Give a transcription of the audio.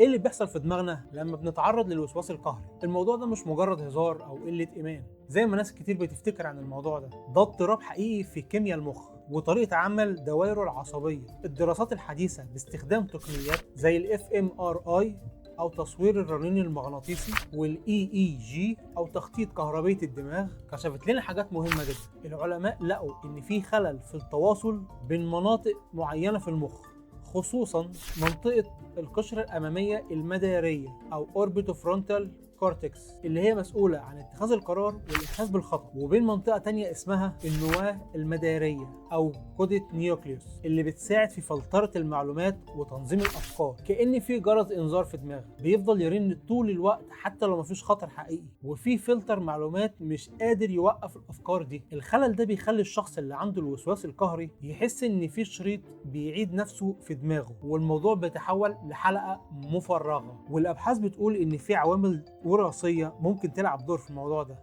ايه اللي بيحصل في دماغنا لما بنتعرض للوسواس القهري؟ الموضوع ده مش مجرد هزار او قله ايمان زي ما ناس كتير بتفتكر عن الموضوع ده اضطراب حقيقي في كيمياء المخ وطريقه عمل دوائره العصبيه. الدراسات الحديثه باستخدام تقنيات زي الاف ام ار اي او تصوير الرنين المغناطيسي والاي اي جي او تخطيط كهربيه الدماغ كشفت لنا حاجات مهمه جدا. العلماء لقوا ان في خلل في التواصل بين مناطق معينه في المخ، خصوصا منطقة القشرة الأمامية المدارية أو أوربيتوفرونتال كورتكس اللي هي مسؤولة عن اتخاذ القرار والإحساس بالخطر، وبين منطقة تانية اسمها النواة المدارية أو كوديت نيوكليوس اللي بتساعد في فلترة المعلومات وتنظيم الأفكار. كأن في جرس إنذار في دماغك بيفضل يرن طول الوقت حتى لو مفيش خطر حقيقي، وفي فلتر معلومات مش قادر يوقف الأفكار دي. الخلل ده بيخلي الشخص اللي عنده الوسواس القهري يحس إن في شريط بيعيد نفسه في دماغه، والموضوع بيتحول لحلقة مفرغة. والأبحاث بتقول إن في عوامل وراثية ممكن تلعب دور في الموضوع ده،